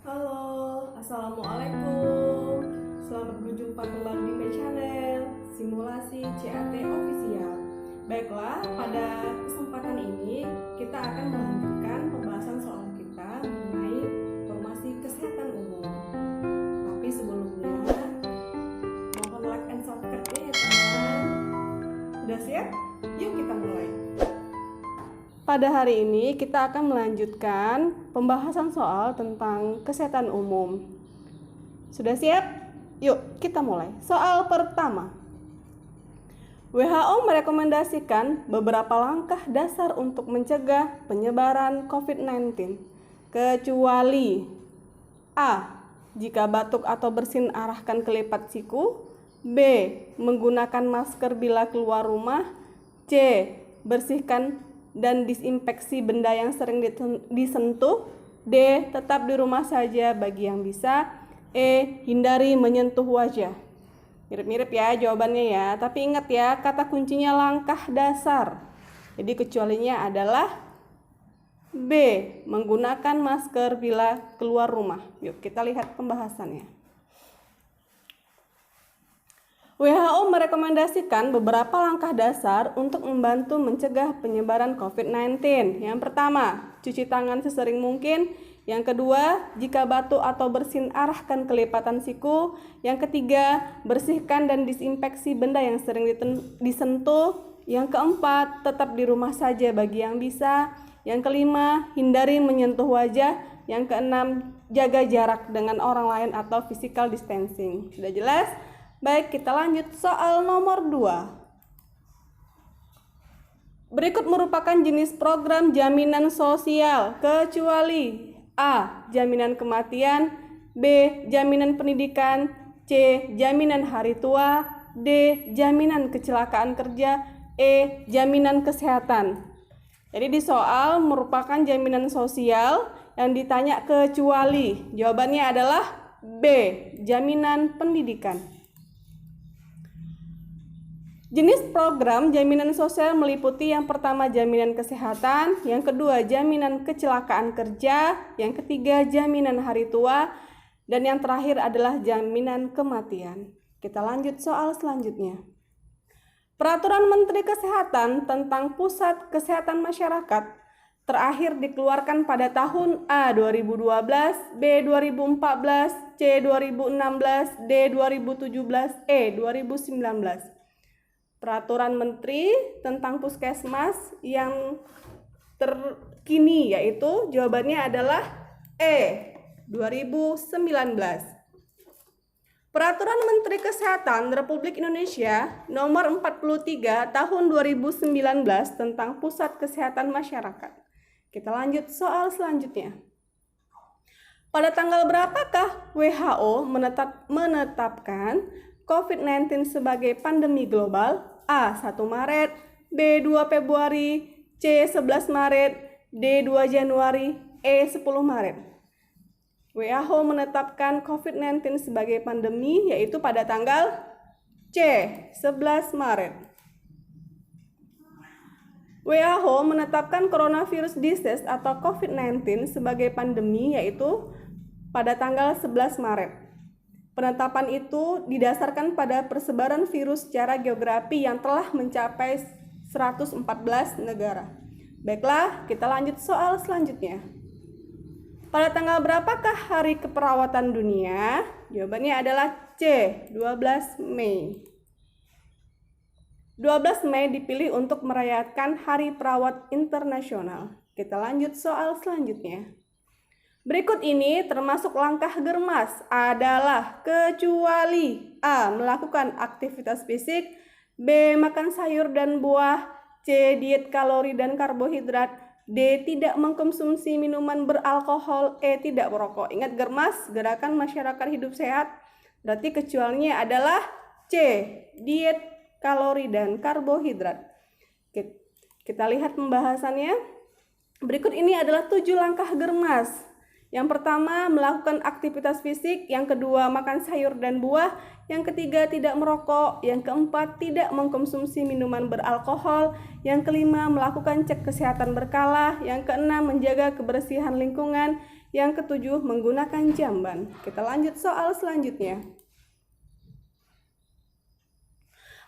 Halo, Assalamualaikum. Selamat berjumpa kembali di My Channel Simulasi CAT Official. Baiklah, pada kesempatan ini kita akan melanjutkan pembahasan soal kita mengenai informasi kesehatan umum. Tapi sebelumnya, mohon like and subscribe-nya ya teman-teman. Sudah siap? Yuk kita mulai. Pada hari ini kita akan melanjutkan pembahasan soal tentang kesehatan umum. Sudah siap? Yuk kita mulai. Soal pertama. WHO merekomendasikan beberapa langkah dasar untuk mencegah penyebaran COVID-19, kecuali A. Jika batuk atau bersin arahkan ke lipat siku. B. Menggunakan masker bila keluar rumah. C. Bersihkan dan disinfeksi benda yang sering disentuh. D. Tetap di rumah saja bagi yang bisa. E. Hindari menyentuh wajah. Mirip-mirip ya jawabannya ya, tapi ingat ya, kata kuncinya langkah dasar. Jadi kecualinya adalah B. Menggunakan masker bila keluar rumah. Yuk kita lihat pembahasannya. WHO merekomendasikan beberapa langkah dasar untuk membantu mencegah penyebaran COVID-19. Yang pertama, cuci tangan sesering mungkin. Yang kedua, jika batuk atau bersin arahkan ke lipatan siku. Yang ketiga, bersihkan dan disinfeksi benda yang sering disentuh. Yang keempat, tetap di rumah saja bagi yang bisa. Yang kelima, hindari menyentuh wajah. Yang keenam, jaga jarak dengan orang lain atau physical distancing. Sudah jelas? Baik, kita lanjut soal nomor 2. Berikut merupakan jenis program jaminan sosial, kecuali A. Jaminan kematian. B. Jaminan pendidikan. C. Jaminan hari tua. D. Jaminan kecelakaan kerja. E. Jaminan kesehatan. Jadi di soal merupakan jaminan sosial yang ditanya kecuali. Jawabannya adalah B. Jaminan pendidikan. Jenis program jaminan sosial meliputi yang pertama jaminan kesehatan, yang kedua jaminan kecelakaan kerja, yang ketiga jaminan hari tua, dan yang terakhir adalah jaminan kematian. Kita lanjut soal selanjutnya. Peraturan Menteri Kesehatan tentang Pusat Kesehatan Masyarakat terakhir dikeluarkan pada tahun A 2012, B 2014, C 2016, D 2017, E 2019. Peraturan Menteri tentang Puskesmas yang terkini yaitu jawabannya adalah E 2019. Peraturan Menteri Kesehatan Republik Indonesia nomor 43 tahun 2019 tentang Pusat Kesehatan Masyarakat. Kita lanjut soal selanjutnya. Pada tanggal berapakah WHO menetapkan COVID-19 sebagai pandemi global? A. 1 Maret, B. 2 Februari, C. 11 Maret, D. 2 Januari, E. 10 Maret. WHO menetapkan COVID-19 sebagai pandemi yaitu pada tanggal C. 11 Maret. WHO menetapkan coronavirus disease atau COVID-19 sebagai pandemi yaitu pada tanggal 11 Maret. Penetapan itu didasarkan pada persebaran virus secara geografi yang telah mencapai 114 negara. Baiklah, kita lanjut soal selanjutnya. Pada tanggal berapakah Hari Keperawatan Dunia? Jawabannya adalah C, 12 Mei. 12 Mei dipilih untuk merayakan Hari Perawat Internasional. Kita lanjut soal selanjutnya. Berikut ini termasuk langkah germas adalah kecuali A. Melakukan aktivitas fisik, B. Makan sayur dan buah, C. Diet kalori dan karbohidrat, D. Tidak mengkonsumsi minuman beralkohol, E. Tidak merokok. Ingat germas, gerakan masyarakat hidup sehat, berarti kecualinya adalah C. Diet kalori dan karbohidrat. Kita lihat pembahasannya. Berikut ini adalah 7 langkah germas. Yang pertama, melakukan aktivitas fisik. Yang kedua, makan sayur dan buah. Yang ketiga, tidak merokok. Yang keempat, tidak mengkonsumsi minuman beralkohol. Yang kelima, melakukan cek kesehatan berkala. Yang keenam, menjaga kebersihan lingkungan. Yang ketujuh, menggunakan jamban. Kita lanjut soal selanjutnya.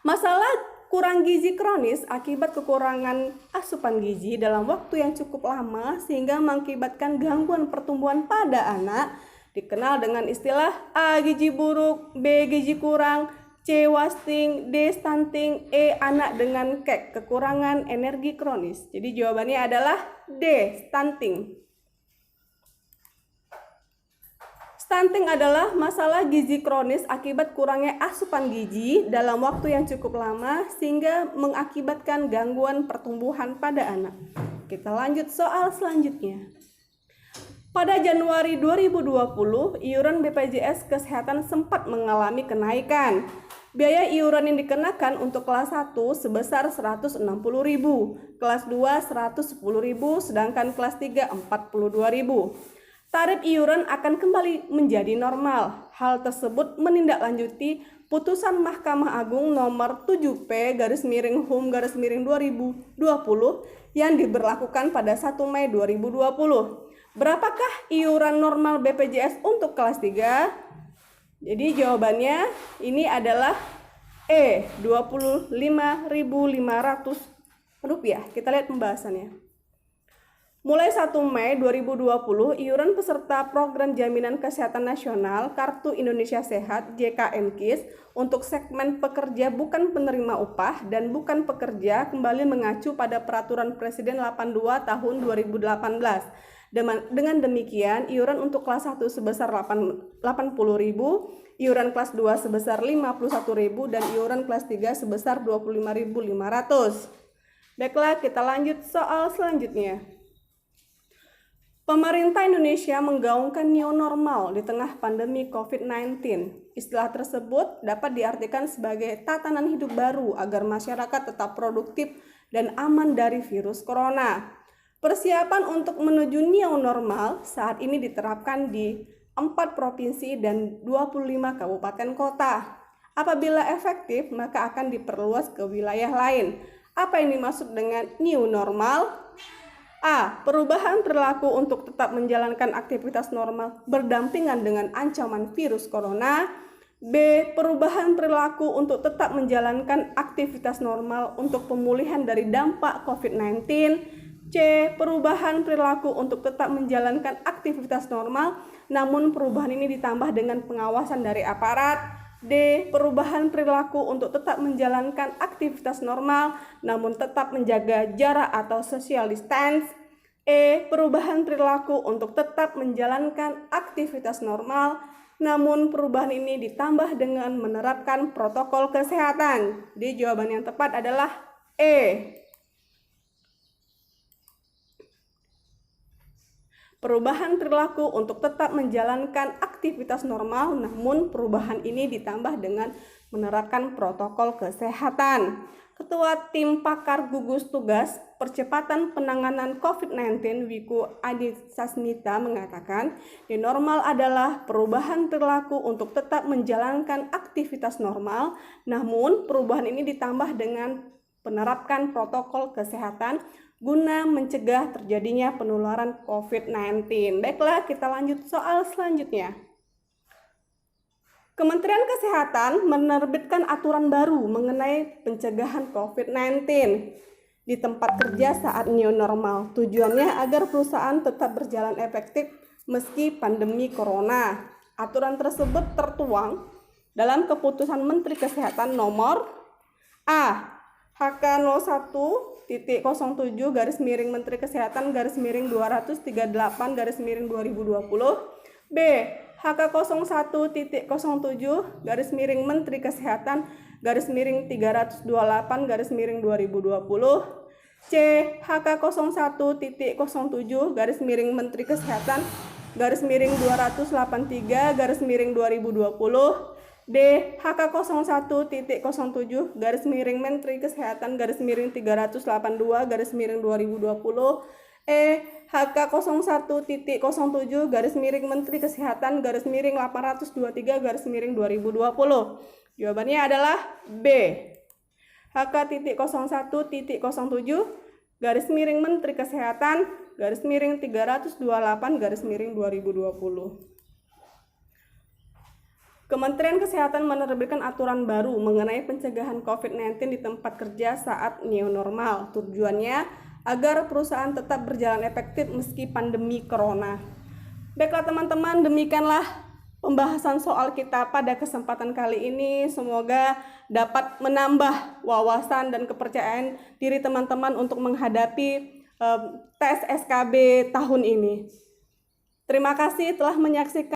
Masalah kurang gizi kronis akibat kekurangan asupan gizi dalam waktu yang cukup lama sehingga mengakibatkan gangguan pertumbuhan pada anak dikenal dengan istilah A. Gizi buruk, B. Gizi kurang, C. Wasting, D. Stunting, E. Anak dengan kekurangan energi kronis. Jadi jawabannya adalah D. Stunting. Stunting adalah masalah gizi kronis akibat kurangnya asupan gizi dalam waktu yang cukup lama sehingga mengakibatkan gangguan pertumbuhan pada anak. Kita lanjut soal selanjutnya. Pada Januari 2020, iuran BPJS Kesehatan sempat mengalami kenaikan. Biaya iuran yang dikenakan untuk kelas 1 sebesar Rp160.000, kelas 2 Rp110.000, sedangkan kelas 3 Rp42.000. Tarif iuran akan kembali menjadi normal. Hal tersebut menindaklanjuti putusan Mahkamah Agung nomor 7P/HUM/2020 yang diberlakukan pada 1 Mei 2020. Berapakah iuran normal BPJS untuk kelas 3? Jadi jawabannya ini adalah E, Rp25.500. Kita lihat pembahasannya. Mulai 1 Mei 2020, iuran peserta Program Jaminan Kesehatan Nasional Kartu Indonesia Sehat (JKN-KIS) untuk segmen pekerja bukan penerima upah dan bukan pekerja kembali mengacu pada Peraturan Presiden 82 Tahun 2018. Dengan demikian, iuran untuk kelas 1 sebesar Rp80.000, iuran kelas 2 sebesar Rp51.000 dan iuran kelas 3 sebesar Rp25.500. Baiklah, kita lanjut soal selanjutnya. Pemerintah Indonesia menggaungkan new normal di tengah pandemi COVID-19. Istilah tersebut dapat diartikan sebagai tatanan hidup baru agar masyarakat tetap produktif dan aman dari virus corona. Persiapan untuk menuju new normal saat ini diterapkan di 4 provinsi dan 25 kabupaten kota. Apabila efektif, maka akan diperluas ke wilayah lain. Apa yang dimaksud dengan new normal? A. Perubahan perilaku untuk tetap menjalankan aktivitas normal berdampingan dengan ancaman virus corona. B. Perubahan perilaku untuk tetap menjalankan aktivitas normal untuk pemulihan dari dampak COVID-19. C. Perubahan perilaku untuk tetap menjalankan aktivitas normal, namun perubahan ini ditambah dengan pengawasan dari aparat. D. Perubahan perilaku untuk tetap menjalankan aktivitas normal namun tetap menjaga jarak atau social distance. E. Perubahan perilaku untuk tetap menjalankan aktivitas normal namun perubahan ini ditambah dengan menerapkan protokol kesehatan. Jadi jawaban yang tepat adalah E. Perubahan perilaku untuk tetap menjalankan aktivitas normal, namun perubahan ini ditambah dengan menerapkan protokol kesehatan. Ketua Tim Pakar Gugus Tugas Percepatan Penanganan COVID-19 Wiku Adhisasmita mengatakan, new normal adalah perubahan perilaku untuk tetap menjalankan aktivitas normal, namun perubahan ini ditambah dengan menerapkan protokol kesehatan guna mencegah terjadinya penularan COVID-19. Baiklah, kita lanjut soal selanjutnya. Kementerian Kesehatan menerbitkan aturan baru mengenai pencegahan COVID-19 di tempat kerja saat new normal. Tujuannya agar perusahaan tetap berjalan efektif meski pandemi corona. Aturan tersebut tertuang dalam keputusan Menteri Kesehatan nomor A. HK01.07 Menteri Kesehatan _238 B. HK01.07 Menteri Kesehatan _328 C. HK01.07 Menteri Kesehatan _283 D. HK01.07 Menteri Kesehatan _382 E. HK01.07 Menteri Kesehatan _823 Jawabannya adalah B. HK01.07 Menteri Kesehatan 2020. Kementerian Kesehatan menerbitkan aturan baru mengenai pencegahan COVID-19 di tempat kerja saat new normal. Tujuannya agar perusahaan tetap berjalan efektif meski pandemi corona. Baiklah teman-teman, demikianlah pembahasan soal kita pada kesempatan kali ini. Semoga dapat menambah wawasan dan kepercayaan diri teman-teman untuk menghadapi tes SKB tahun ini. Terima kasih telah menyaksikan